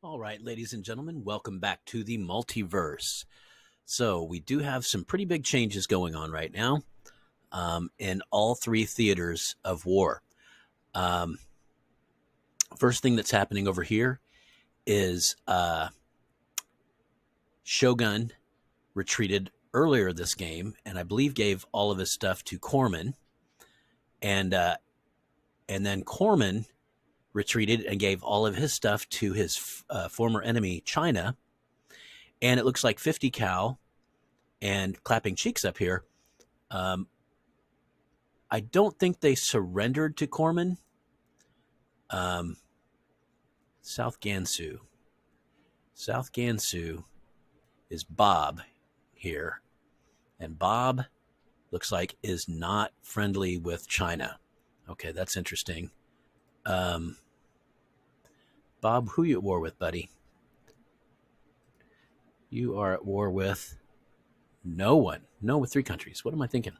All right, ladies and gentlemen, welcome back to the Multiverse. So, we do have some pretty big changes going on right now in all three theaters of war. Um, First thing that's happening over here is Shogun retreated earlier this game, and I believe gave all of his stuff to Corman, and then Corman retreated and gave all of his stuff to his former enemy China, and it looks like 50 cal and clapping cheeks up here. I don't think they surrendered to Corman. South Gansu. South Gansu is Bob here. And Bob looks like is not friendly with China. Okay, that's interesting. Bob, who you at war with, buddy? You are at war with no one. No, with three countries. What am I thinking?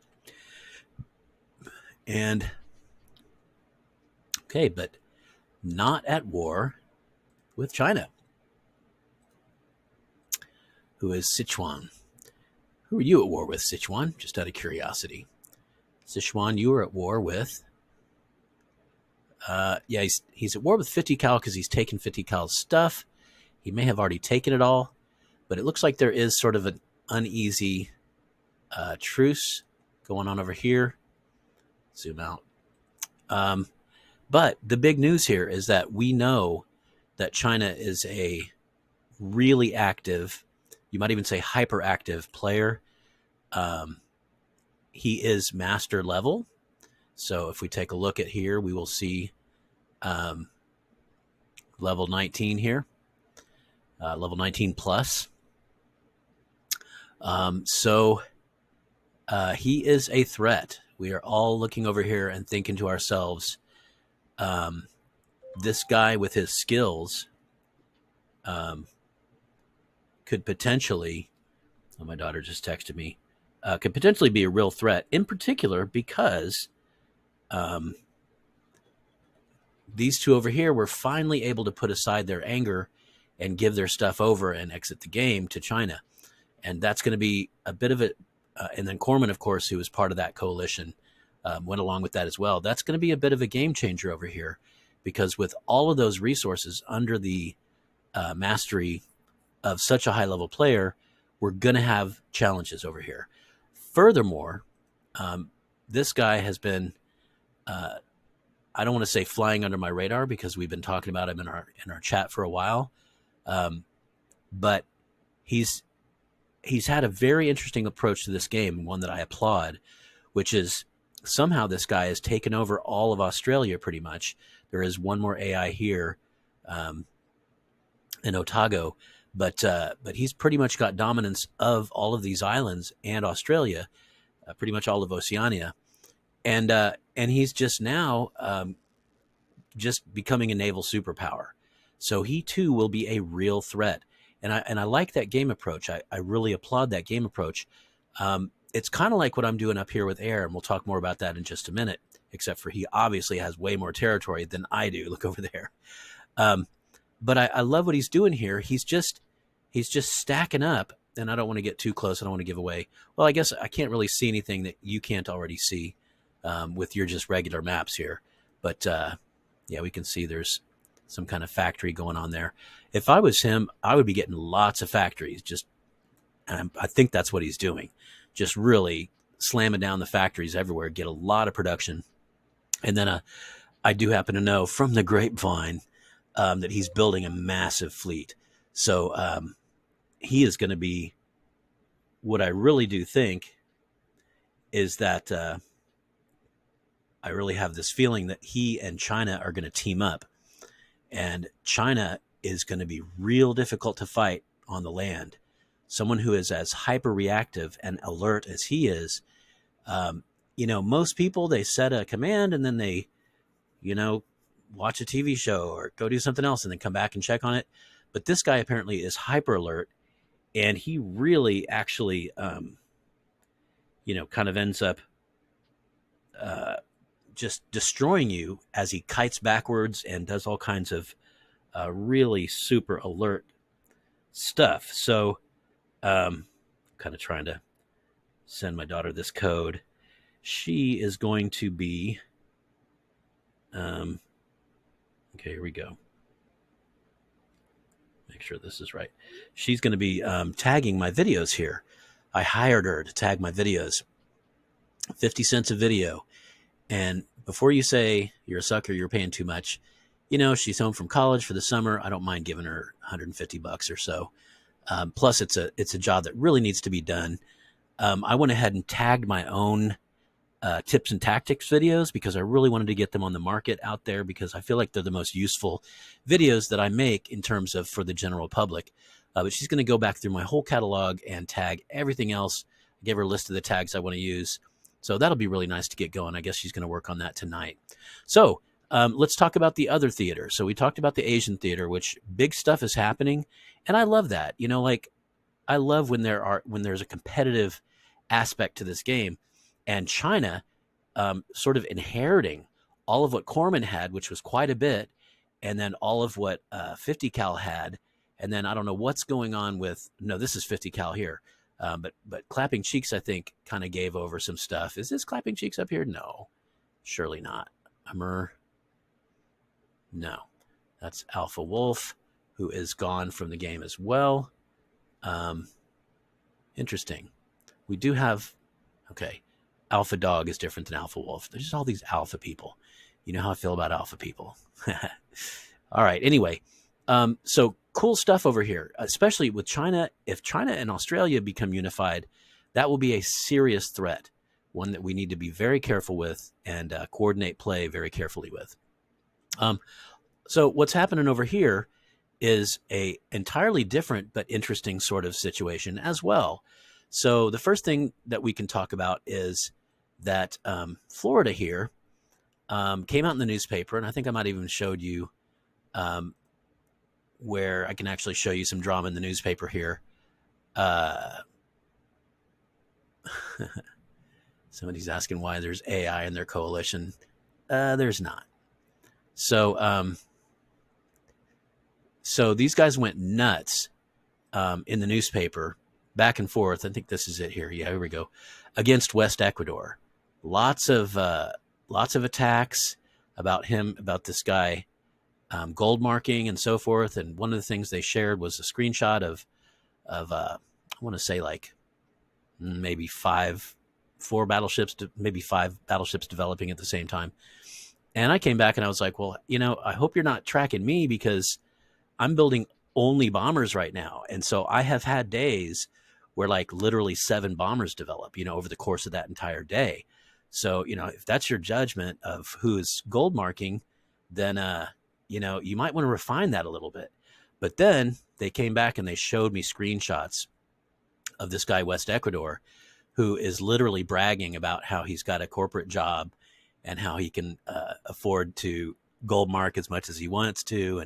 And, okay, but not at war with China, who is Sichuan. Who are you at war with, Sichuan? Just out of curiosity. Sichuan, you are at war with... yeah, he's at war with 50 cal because he's taken 50 cal's stuff. He may have already taken it all, but it looks like there is sort of an uneasy truce going on over here. Zoom out. But the big news here is that we know that China is a really active, you might even say hyperactive player. He is master level. So if we take a look at here, we will see level 19 here, level 19 plus. So he is a threat. We are all looking over here and thinking to ourselves, this guy with his skills could potentially, oh, my daughter just texted me, could potentially be a real threat, in particular because these two over here were finally able to put aside their anger and give their stuff over and exit the game to China. And that's going to be a bit of it. And then Corman, of course, who was part of that coalition, went along with that as well. That's going to be a bit of a game changer over here, because with all of those resources under the mastery of such a high-level player, we're going to have challenges over here. Furthermore, this guy has been, I don't want to say flying under my radar, because we've been talking about him in our chat for a while, but he's had a very interesting approach to this game, one that I applaud, which is somehow this guy has taken over all of Australia pretty much. There is one more AI here in Otago, but he's pretty much got dominance of all of these islands and Australia, pretty much all of Oceania, and he's just now just becoming a naval superpower. So he too will be a real threat. And I like that game approach. I really applaud that game approach. It's kind of like what I'm doing up here with Air, and we'll talk more about that in just a minute, except for he obviously has way more territory than I do. Look over there. But I love what he's doing here. He's just stacking up, and I don't want to get too close. I don't want to give away. Well, I guess I can't really see anything that you can't already see with your just regular maps here. But yeah, we can see there's some kind of factory going on there. If I was him, I would be getting lots of factories. And I think that's what he's doing. Just really slamming down the factories everywhere, get a lot of production. And then I do happen to know from the grapevine that he's building a massive fleet. So he is going to be, what I really do think is that I really have this feeling that he and China are going to team up. And China is going to be real difficult to fight on the land. Someone who is as hyper reactive and alert as he is, most people, they set a command and then they, watch a TV show or go do something else and then come back and check on it. But this guy apparently is hyper alert, and he really actually, kind of ends up just destroying you as he kites backwards and does all kinds of really super alert stuff. So, kind of trying to send my daughter this code. She is going to be, okay, here we go. Make sure this is right. She's going to be tagging my videos here. I hired her to tag my videos. 50 cents a video. And before you say you're a sucker, you're paying too much, she's home from college for the summer. I don't mind giving her $150 or so. Plus, it's a job that really needs to be done. I went ahead and tagged my own tips and tactics videos because I really wanted to get them on the market out there because I feel like they're the most useful videos that I make in terms of for the general public. But she's going to go back through my whole catalog and tag everything else. I gave her a list of the tags I want to use. So that'll be really nice to get going. I guess she's going to work on that tonight. So let's talk about the other theater. So we talked about the Asian theater, which big stuff is happening. And I love that. I love when there's a competitive aspect to this game. And China sort of inheriting all of what Corman had, which was quite a bit, and then all of what 50 cal had. And then I don't know what's going on with, no, this is 50 cal here. But Clapping Cheeks, I think, kind of gave over some stuff. Is this Clapping Cheeks up here? No, surely not. No, that's Alpha Wolf, who is gone from the game as well. Interesting. We do have, okay, Alpha Dog is different than Alpha Wolf. There's just all these alpha people. You know how I feel about alpha people. All right, anyway, so cool stuff over here, especially with China. If China and Australia become unified, that will be a serious threat, one that we need to be very careful with and coordinate play very carefully with. So what's happening over here is a entirely different but interesting sort of situation as well. So the first thing that we can talk about is that Florida here came out in the newspaper, and I think I might even showed you where I can actually show you some drama in the newspaper here. Somebody's asking why there's AI in their coalition. There's not. So these guys went nuts in the newspaper, back and forth. I think this is it here. Yeah, here we go. Against West Ecuador. Lots of attacks about this guy, gold marking and so forth. And one of the things they shared was a screenshot of I want to say like maybe five battleships developing at the same time. And I came back and I was like, well, I hope you're not tracking me because I'm building only bombers right now. And so I have had days where like literally 7 bombers develop, over the course of that entire day. So, if that's your judgment of who's gold marking, then, you might want to refine that a little bit. But then they came back and they showed me screenshots of this guy, West Ecuador, who is literally bragging about how he's got a corporate job and how he can afford to gold mark as much as he wants to.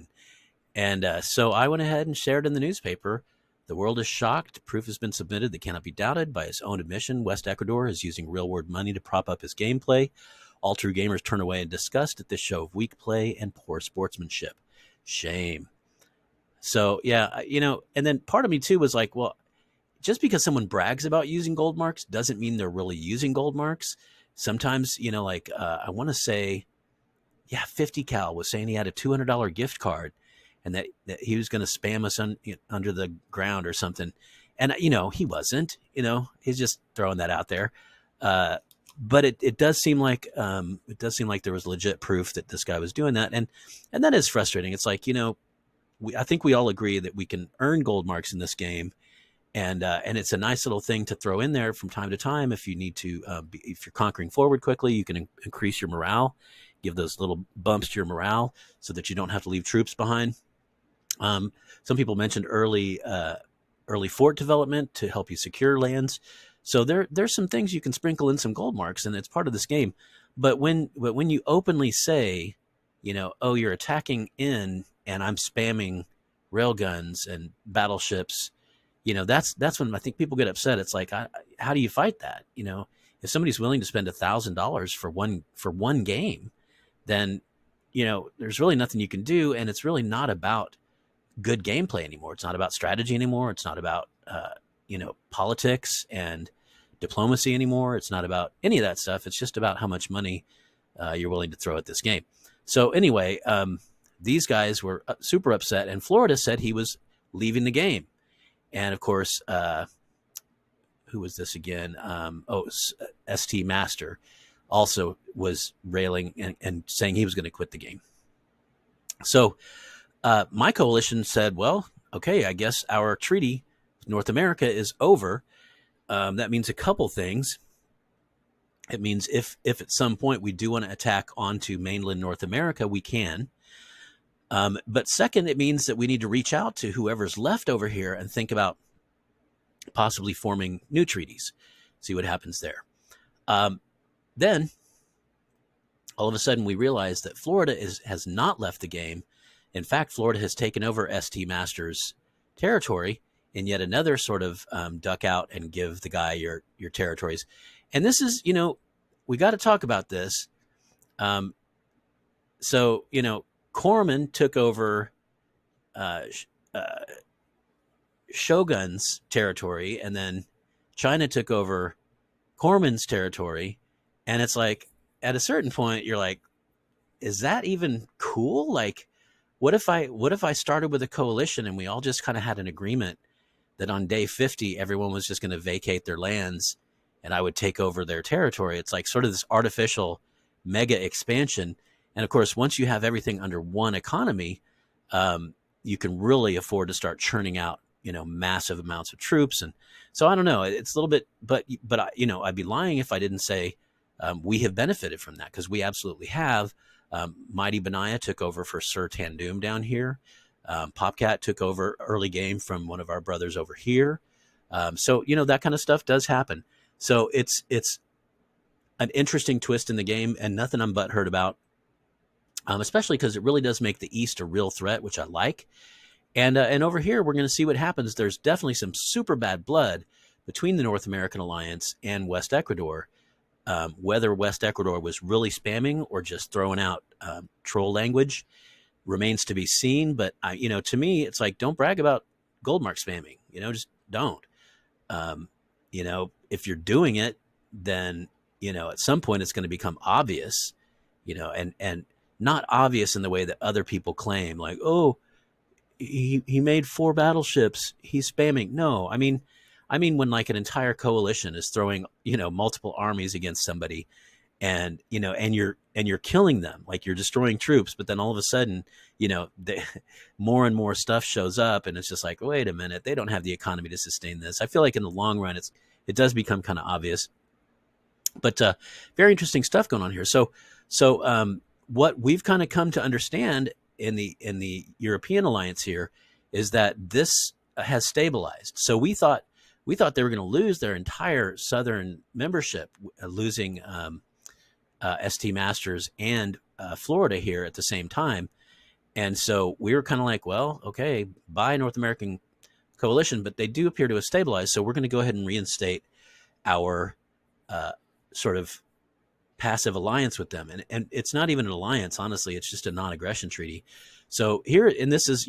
And so I went ahead and shared in the newspaper. The world is shocked. Proof has been submitted that cannot be doubted. By his own admission, West Ecuador is using real-world money to prop up his gameplay. All true gamers turn away in disgust at this show of weak play and poor sportsmanship. Shame. So, yeah, and then part of me, too, was like, well, just because someone brags about using gold marks doesn't mean they're really using gold marks. Sometimes, I want to say, 50 cal was saying he had a $200 gift card and that he was going to spam us under the ground or something. And, he wasn't, he's just throwing that out there. But it does seem like there was legit proof that this guy was doing that. And that is frustrating. It's like, I think we all agree that we can earn gold marks in this game. And it's a nice little thing to throw in there from time to time. If you need to, if you're conquering forward quickly, you can increase your morale, give those little bumps to your morale so that you don't have to leave troops behind. Some people mentioned early fort development to help you secure lands. So there's some things you can sprinkle in some gold marks, and it's part of this game. But when you openly say, oh, you're attacking in, and I'm spamming railguns and battleships, that's when I think people get upset. It's like, how do you fight that? If somebody's willing to spend $1,000 for one game, then there's really nothing you can do, and it's really not about good gameplay anymore. It's not about strategy anymore. It's not about politics and diplomacy anymore. It's not about any of that stuff. It's just about how much money you're willing to throw at this game. So anyway, these guys were super upset, and Florida said he was leaving the game. And of course, who was this again? ST Master also was railing and saying he was going to quit the game. So my coalition said, well, okay, I guess our treaty with North America is over. That means a couple things. It means if at some point we do want to attack onto mainland North America, we can. But second, it means that we need to reach out to whoever's left over here and think about possibly forming new treaties, see what happens there. Then, all of a sudden, we realize that Florida has not left the game. In fact, Florida has taken over ST Master's territory in yet another sort of duck out and give the guy your territories. And this is, we got to talk about this. So, Corman took over Shogun's territory, and then China took over Corman's territory. And it's like, at a certain point, you're like, is that even cool? Like, what if I started with a coalition and we all just kind of had an agreement that on day 50, everyone was just going to vacate their lands and I would take over their territory? It's like sort of this artificial mega expansion. And of course, once you have everything under one economy, you can really afford to start churning out, massive amounts of troops. And so I don't know, it's a little bit, but I'd be lying if I didn't say we have benefited from that, because we absolutely have. Mighty Benaiah took over for Sir Tandum down here. Popcat took over early game from one of our brothers over here. So, that kind of stuff does happen. So it's an interesting twist in the game, and nothing I'm butthurt about, especially because it really does make the East a real threat, which I like. And over here, we're going to see what happens. There's definitely some super bad blood between the North American Alliance and West Ecuador. Whether West Ecuador was really spamming or just throwing out troll language remains to be seen. But to me, it's like, don't brag about Goldmark spamming. Just don't. If you're doing it, then at some point it's going to become obvious. And not obvious in the way that other people claim, like, oh, he made 4 battleships, he's spamming. No, I mean when like an entire coalition is throwing multiple armies against somebody, and you're killing them, like you're destroying troops, but then all of a sudden more and more stuff shows up, and it's just like, wait a minute, they don't have the economy to sustain this. I feel like in the long run it does become kind of obvious. But very interesting stuff going on here. So what we've kind of come to understand in the European alliance here is that this has stabilized. So we thought they were going to lose their entire southern membership, losing ST Masters and Florida here at the same time. And so we were kind of like, well, okay, bye North American coalition, but they do appear to have stabilized. So we're going to go ahead and reinstate our sort of passive alliance with them. And it's not even an alliance, honestly, it's just a non-aggression treaty. So here, and this is,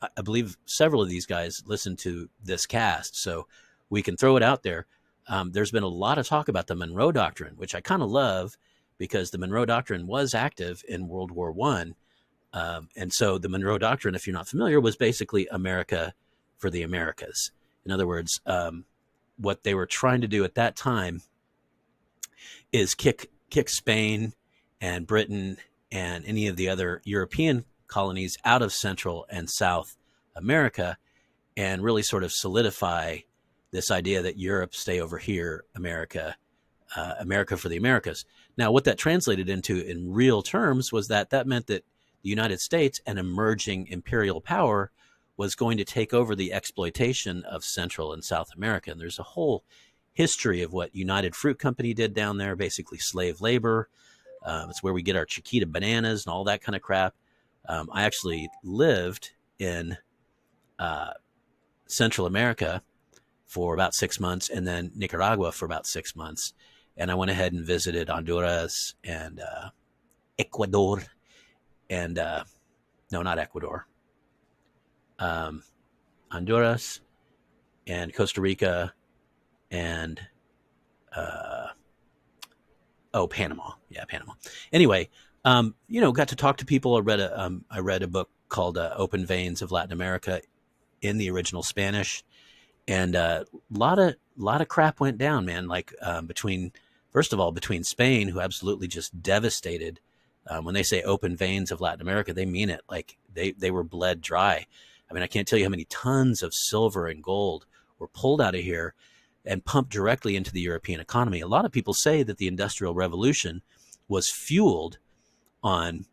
I believe several of these guys listen to this cast, so we can throw it out there. There's been a lot of talk about the Monroe Doctrine, which I kind of love, because the Monroe Doctrine was active in World War I. And so the Monroe Doctrine, if you're not familiar, was basically America for the Americas. In other words, what they were trying to do at that time is kick Spain and Britain and any of the other European colonies out of Central and South America, and really sort of solidify this idea that Europe stay over here, America for the Americas. Now, what that translated into in real terms was that meant that the United States, an emerging imperial power, was going to take over the exploitation of Central and South America. And there's a whole history of what United Fruit Company did down there, basically slave labor. It's where we get our Chiquita bananas and all that kind of crap. I actually lived in Central America for about 6 months, and then Nicaragua for about 6 months. And I went ahead and visited Honduras and Ecuador. and no, not Ecuador, um, Honduras, and Costa Rica, and Panama. Yeah, Panama. Anyway, got to talk to people. I read a book called Open Veins of Latin America in the original Spanish, and a lot of crap went down, man. Like between first of all between Spain, who absolutely just devastated. When they say open veins of Latin America, they mean it. Like they were bled dry. I mean, I can't tell you how many tons of silver and gold were pulled out of here and pumped directly into the European economy. A lot of people say that the Industrial Revolution was fueled on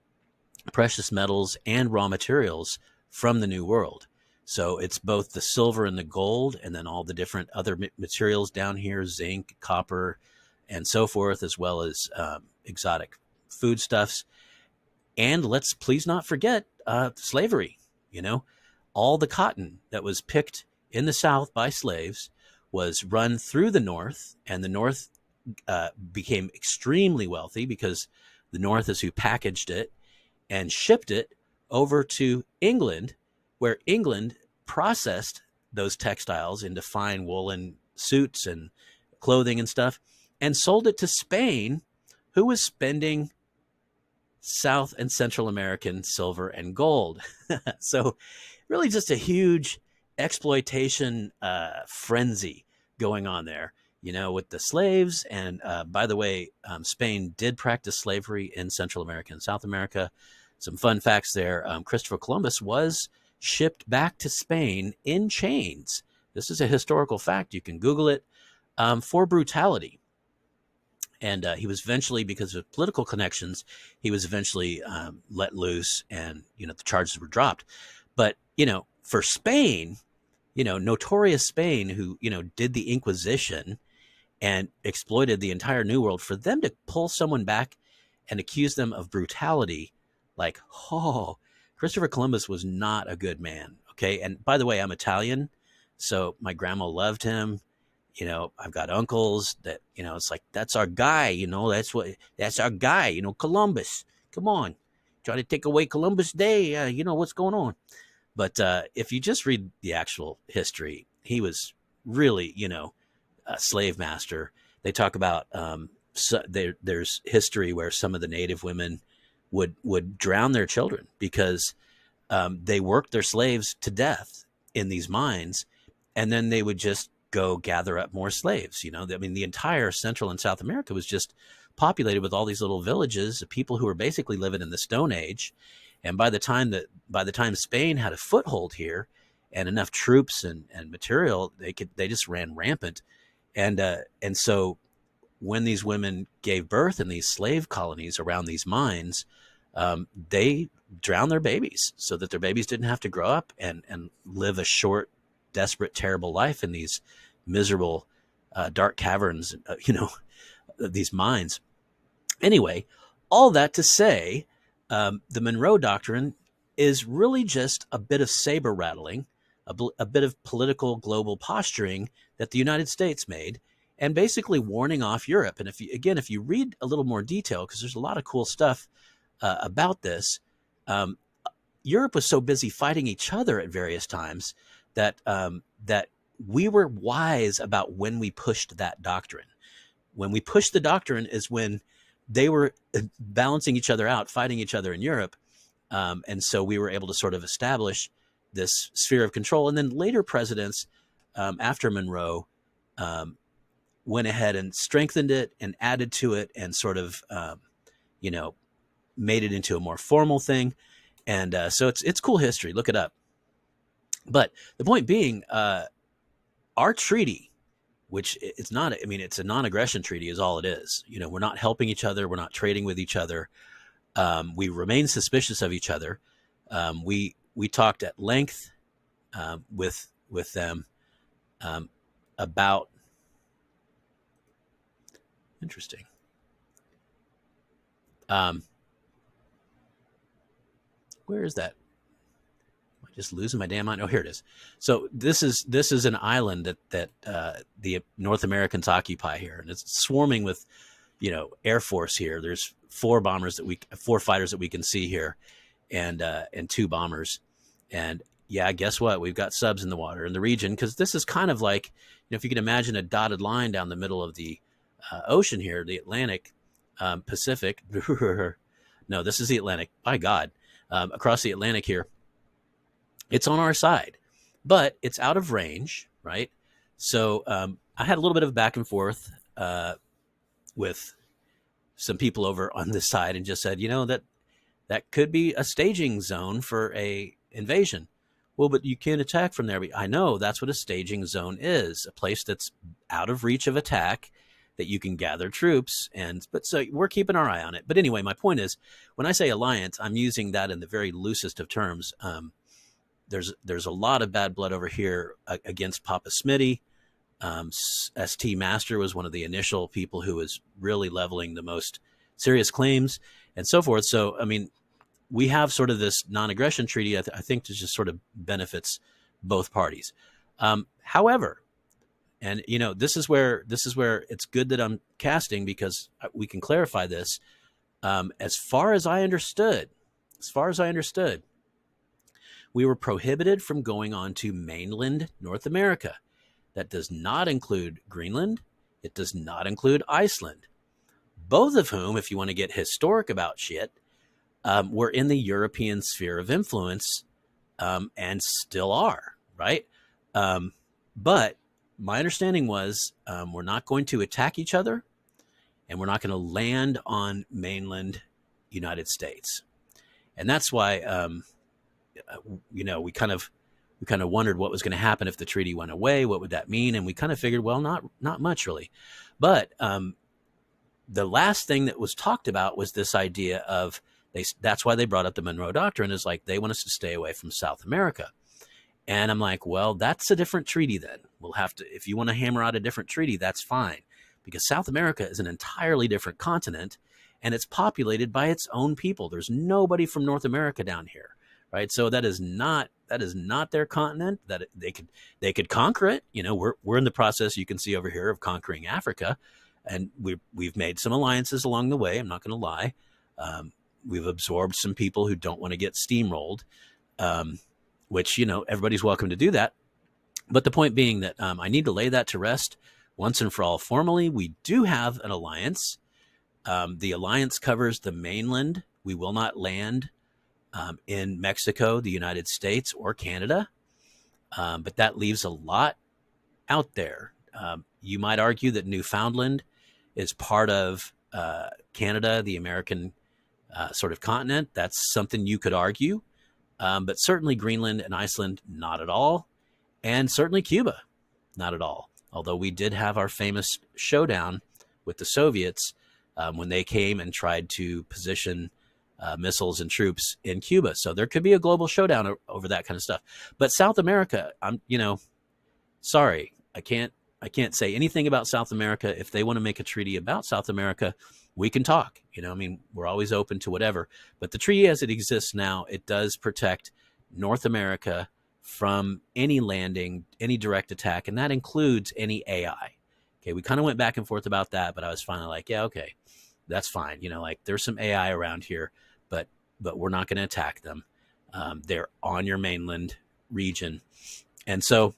precious metals and raw materials from the New World. So it's both the silver and the gold, and then all the different other materials down here, zinc, copper, and so forth, as well as exotic foodstuffs. And let's please not forget slavery. You know, all the cotton that was picked in the South by slaves was run through the North, and the North became extremely wealthy because the North is who packaged it and shipped it over to England, where England processed those textiles into fine woolen suits and clothing and stuff, and sold it to Spain, who was spending South and Central American silver and gold. So really just a huge exploitation frenzy going on there, with the slaves. And by the way, Spain did practice slavery in Central America and South America. Some fun facts there. Christopher Columbus was shipped back to Spain in chains. This is a historical fact. You can Google it, for brutality. And he was eventually, because of political connections, he was eventually let loose, and the charges were dropped. But for Spain, notorious Spain, who did the Inquisition and exploited the entire New World, for them to pull someone back and accuse them of brutality, like, Christopher Columbus was not a good man. Okay, and by the way, I'm Italian, so my grandma loved him. I've got uncles that, it's like, that's our guy, that's our guy, Columbus. Come on, try to take away Columbus Day. What's going on? But if you just read the actual history, he was really, a slave master. They talk about there's history where some of the native women would drown their children because they worked their slaves to death in these mines, and then they would just go gather up more slaves. I mean, the entire Central and South America was just populated with all these little villages of people who were basically living in the Stone Age. And by the time Spain had a foothold here and enough troops and material, they just ran rampant. And so when these women gave birth in these slave colonies around these mines, they drowned their babies so that their babies didn't have to grow up and live a short, desperate, terrible life in these miserable, dark caverns, these mines. Anyway, all that to say, the Monroe Doctrine is really just a bit of saber rattling, a bit of political global posturing that the United States made, and basically warning off Europe. And if you read a little more detail, because there's a lot of cool stuff about this, Europe was so busy fighting each other at various times that we were wise about when we pushed that doctrine. When we pushed the doctrine is when they were balancing each other out, fighting each other in Europe. And so we were able to sort of establish this sphere of control. And then later presidents after Monroe went ahead and strengthened it and added to it and sort of, made it into a more formal thing. And so it's cool history. Look it up. But the point being, our treaty, which it's not, it's a non-aggression treaty is all it is. We're not helping each other. We're not trading with each other. We remain suspicious of each other. We talked at length with them about, interesting. Where is that? Am I just losing my damn mind? Oh, here it is. So this is an island that the North Americans occupy here, and it's swarming with Air Force here. There's four fighters that we can see here, and 2 bombers. And yeah, guess what? We've got subs in the water in the region, because this is kind of like, if you can imagine a dotted line down the middle of the ocean here, the Atlantic, Pacific. No, this is the Atlantic. By God, across the Atlantic here, it's on our side, but it's out of range, right? So I had a little bit of back and forth with some people over on this side, and just said, that could be a staging zone for a invasion. Well, but you can't attack from there. I know that's what a staging zone is, a place that's out of reach of attack, that you can gather troops. But so we're keeping our eye on it. But anyway, my point is, when I say alliance, I'm using that in the very loosest of terms. There's a lot of bad blood over here against Papa Smitty. ST Master was one of the initial people who was really leveling the most serious claims, and so forth. So, I mean, we have sort of this non-aggression treaty. I think that just sort of benefits both parties. However, and this is where it's good that I'm casting, because we can clarify this. As far as I understood, we were prohibited from going on to mainland North America. That does not include Greenland. It does not include Iceland. Both of whom, if you want to get historic about shit, were in the European sphere of influence, and still are, right? But my understanding was, we're not going to attack each other, and we're not going to land on mainland United States. And that's why, we kind of wondered what was going to happen if the treaty went away. What would that mean? And we kind of figured, well, not much really. But the last thing that was talked about was this idea of, that's why they brought up the Monroe Doctrine, is like, they want us to stay away from South America. And I'm like, well, that's a different treaty then. We'll have to, if you want to hammer out a different treaty, that's fine. Because South America is an entirely different continent, and it's populated by its own people. There's nobody from North America down here, right? So that is not their continent. That they could conquer it. We're in the process, you can see over here, of conquering Africa, and we've made some alliances along the way. I'm not going to lie. We've absorbed some people who don't want to get steamrolled, which everybody's welcome to do that. But the point being that I need to lay that to rest once and for all. Formally, we do have an alliance. The alliance covers the mainland. We will not land in Mexico, the United States, or Canada. But that leaves a lot out there. You might argue that Newfoundland is part of Canada, the American sort of continent. That's something you could argue. But certainly Greenland and Iceland, not at all. And certainly Cuba, not at all. Although we did have our famous showdown with the Soviets when they came and tried to position missiles and troops in Cuba. So there could be a global showdown over that kind of stuff. But South America, I'm, sorry, I can't say anything about South America. If they want to make a treaty about South America, we can talk. We're always open to whatever. But the treaty as it exists now, it does protect North America from any landing, any direct attack, and that includes any AI. Okay, we kind of went back and forth about that, but I was finally like, yeah, okay, that's fine. There's some AI around here, but we're not going to attack them. They're on your mainland region. And so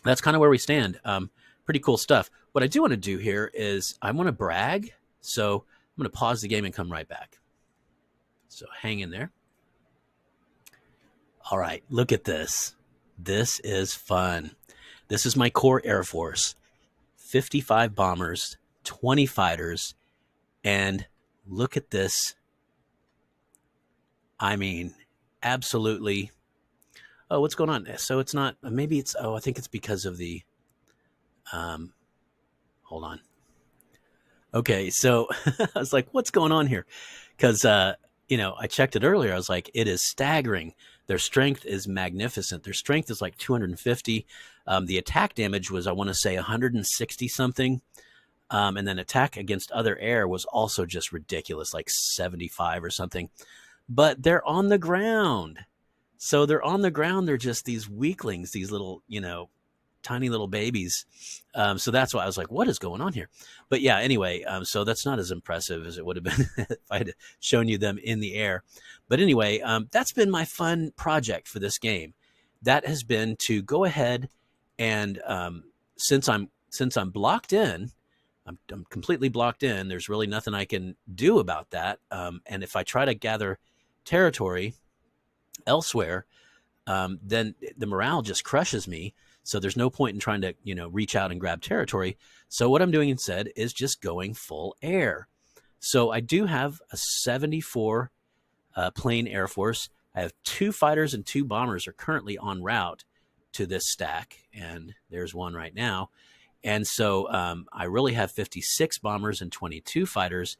that's kind of where we stand. Pretty cool stuff. What I do want to do here is I want to brag. So I'm going to pause the game and come right back. So hang in there. All right, look at this. This is fun. This is my core Air Force. 55 bombers, 20 fighters, and look at this. I mean, absolutely. Oh, what's going on? So it's not, maybe it's, I think it's because of the, hold on. Okay, so I was like, what's going on here? Because, I checked it earlier. I was like, it is staggering. Their strength is magnificent. Their strength is like 250. The attack damage was, I want to say, 160 something. And then attack against other air was also just ridiculous, like 75 or something. But they're on the ground. So they're on the ground. They're just these weaklings, these little, tiny little babies. So that's why I was like, what is going on here? But yeah, anyway, so that's not as impressive as it would have been if I had shown you them in the air. But anyway, that's been my fun project for this game. That has been to go ahead and since I'm blocked in, I'm completely blocked in. There's really nothing I can do about that. And if I try to gather territory elsewhere, then the morale just crushes me. So there's no point in trying to, reach out and grab territory. So what I'm doing instead is just going full air. So I do have a 74 plane Air Force. I have 2 fighters and 2 bombers are currently en route to this stack. And there's one right now. And so I really have 56 bombers and 22 fighters.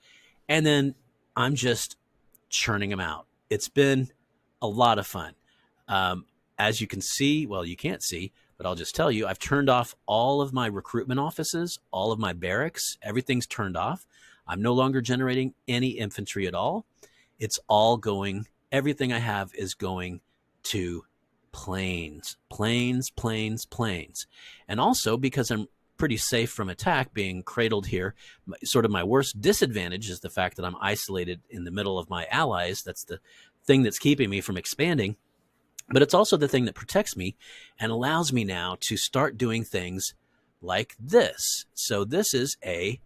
And then I'm just churning them out. It's been a lot of fun. As you can see, well, you can't see, but I'll just tell you, I've turned off all of my recruitment offices, all of my barracks, everything's turned off. I'm no longer generating any infantry at all. It's all going, everything I have is going to planes. And also because I'm pretty safe from attack being cradled here, sort of my worst disadvantage is the fact that I'm isolated in the middle of my allies. That's the thing that's keeping me from expanding. But it's also the thing that protects me and allows me now to start doing things like this. So this is a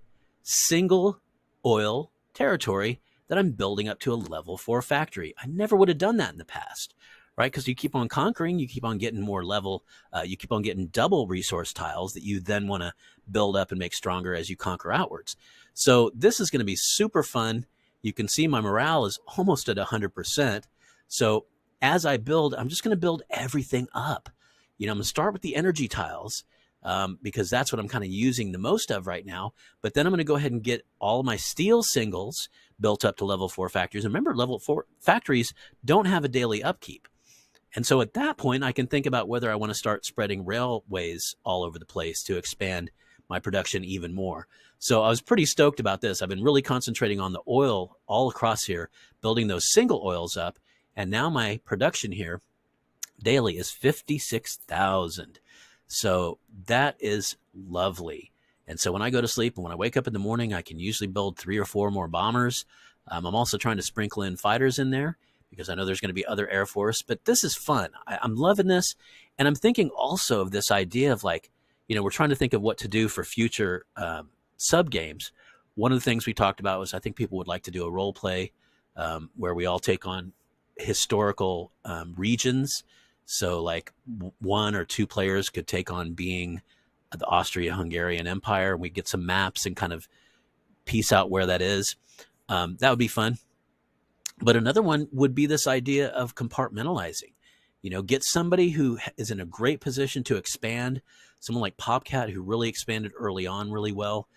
single oil territory that I'm building up to a level 4 factory. I never would have done that in the past, right? Because you keep on conquering, you keep on getting more level, you keep on getting double resource tiles that you then want to build up and make stronger as you conquer outwards. So this is going to be super fun. You can see my morale is almost at 100%. So as I build, I'm just going to build everything up. I'm going to start with the energy tiles because that's what I'm kind of using the most of right now. But then I'm going to go ahead and get all my steel singles built up to level 4 factories. And remember, level 4 factories don't have a daily upkeep. And so at that point, I can think about whether I want to start spreading railways all over the place to expand my production even more. So I was pretty stoked about this. I've been really concentrating on the oil all across here, building those single oils up. And now my production here daily is 56,000. So that is lovely. And so when I go to sleep and when I wake up in the morning, I can usually build 3 or 4 more bombers. I'm also trying to sprinkle in fighters in there because I know there's going to be other Air Force. But this is fun. I'm loving this. And I'm thinking also of this idea of like, we're trying to think of what to do for future sub games. One of the things we talked about was I think people would like to do a role play where we all take on historical regions. So like 1 or 2 players could take on being the Austria-Hungarian Empire. We get some maps and kind of piece out where that is. That would be fun. But another one would be this idea of compartmentalizing. Get somebody who is in a great position to expand, someone like Popcat who really expanded early on really well.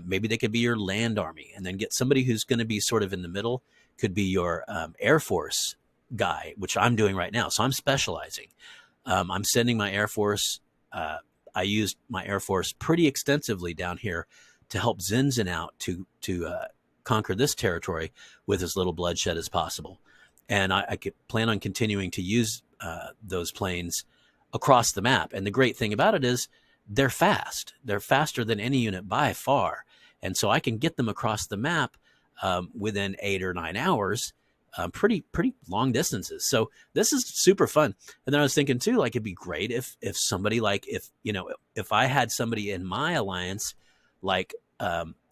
Maybe they could be your land army, and then get somebody who's going to be sort of in the middle, could be your Air Force guy, which I'm doing right now. So I'm specializing. I'm sending my Air Force. I used my Air Force pretty extensively down here to help Zinzin out to conquer this territory with as little bloodshed as possible. And I could plan on continuing to use those planes across the map. And the great thing about it is they're fast. They're faster than any unit by far. And so I can get them across the map within 8 or 9 hours, pretty long distances. So this is super fun. And then I was thinking too, like it'd be great if somebody like if I had somebody in my alliance like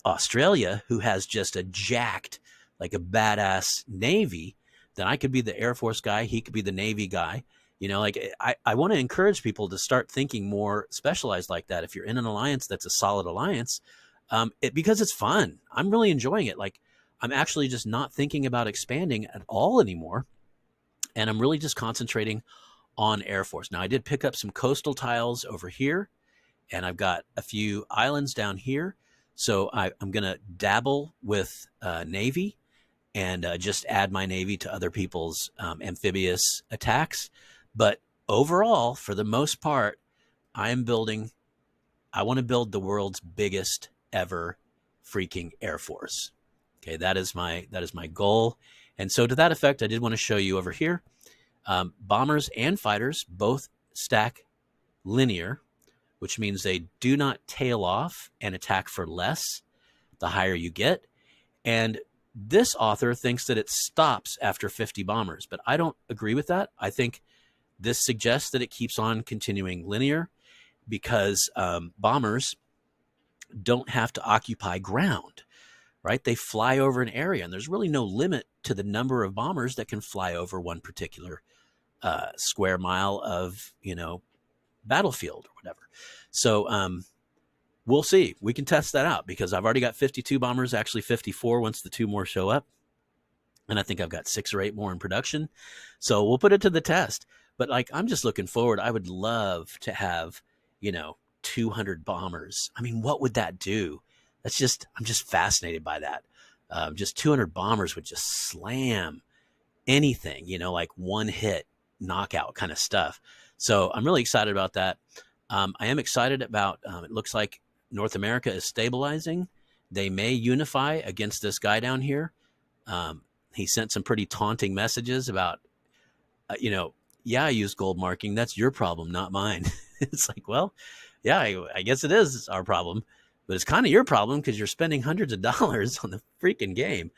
Australia who has just a jacked, like a badass Navy, then I could be the Air Force guy. He could be the Navy guy. I want to encourage people to start thinking more specialized like that. If you're in an alliance that's a solid alliance, because it's fun. I'm really enjoying it. Like I'm actually just not thinking about expanding at all anymore. And I'm really just concentrating on Air Force. Now I did pick up some coastal tiles over here, and I've got a few islands down here. So I'm going to dabble with Navy and just add my Navy to other people's amphibious attacks. But overall, for the most part, I want to build the world's biggest ever freaking Air Force. Okay, that is my goal. And so to that effect, I did want to show you over here, bombers and fighters both stack linear, which means they do not tail off and attack for less the higher you get. And this author thinks that it stops after 50 bombers, but I don't agree with that. I think this suggests that it keeps on continuing linear because bombers don't have to occupy ground, right? They fly over an area, and there's really no limit to the number of bombers that can fly over one particular square mile of, battlefield or whatever. So we'll see. We can test that out because I've already got 52 bombers, actually 54 once the 2 more show up. And I think I've got 6 or 8 more in production. So we'll put it to the test. But I'm just looking forward. I would love to have, 200 bombers. I mean, what would that do? I'm just fascinated by that. Just 200 bombers would just slam anything, like one hit knockout kind of stuff. So I'm really excited about that. I am excited about, it looks like North America is stabilizing. They may unify against this guy down here. He sent some pretty taunting messages about, yeah, I use gold marking. That's your problem, not mine. It's like, well, yeah, I guess it is. It's our problem, but it's kind of your problem because you're spending hundreds of dollars on the freaking game.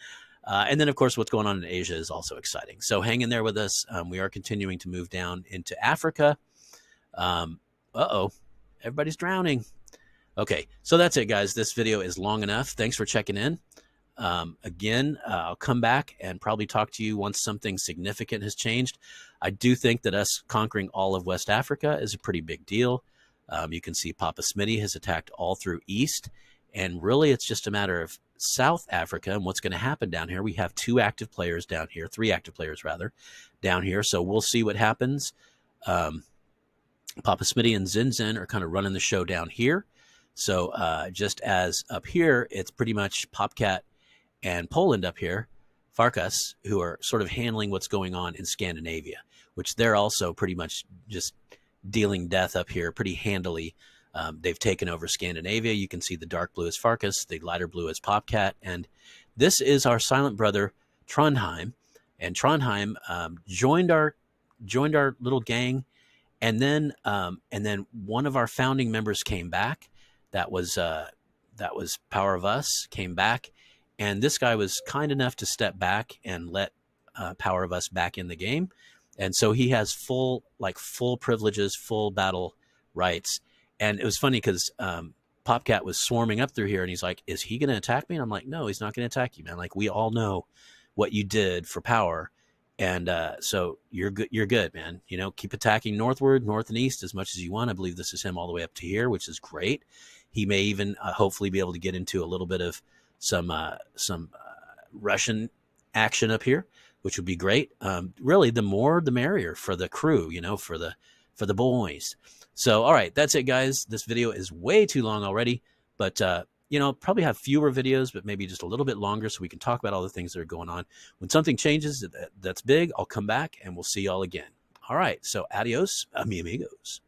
And then, of course, what's going on in Asia is also exciting. So hang in there with us. We are continuing to move down into Africa. Everybody's drowning. Okay, so that's it, guys. This video is long enough. Thanks for checking in. Again, I'll come back and probably talk to you once something significant has changed. I do think that us conquering all of West Africa is a pretty big deal. You can see Papa Smitty has attacked all through East, and really it's just a matter of South Africa and what's going to happen down here. We have 2 active players down here, 3 active players rather, down here, so we'll see what happens. Papa Smitty and Zinzin are kind of running the show down here. So just as up here, it's pretty much Popcat and Poland up here, Farkas, who are sort of handling what's going on in Scandinavia, which they're also pretty much just dealing death up here pretty handily. They've taken over Scandinavia. You can see the dark blue is Farkas, the lighter blue is Popcat, and this is our silent brother Trondheim. And Trondheim joined our little gang, and then one of our founding members came back. That was Power of Us came back. And this guy was kind enough to step back and let Power of Us back in the game. And so he has full privileges, full battle rights. And it was funny because Popcat was swarming up through here, and he's like, is he going to attack me? And I'm like, no, he's not going to attack you, man. Like, we all know what you did for Power. And so you're good, man. Keep attacking northward, north and east as much as you want. I believe this is him all the way up to here, which is great. He may even hopefully be able to get into a little bit of some Russian action up here, which would be great. Really, the more the merrier for the crew, for the boys. So, all right, that's it, guys. This video is way too long already, but probably have fewer videos, but maybe just a little bit longer so we can talk about all the things that are going on. When something changes that's big, I'll come back and we'll see y'all again. All right, so adios, amigos.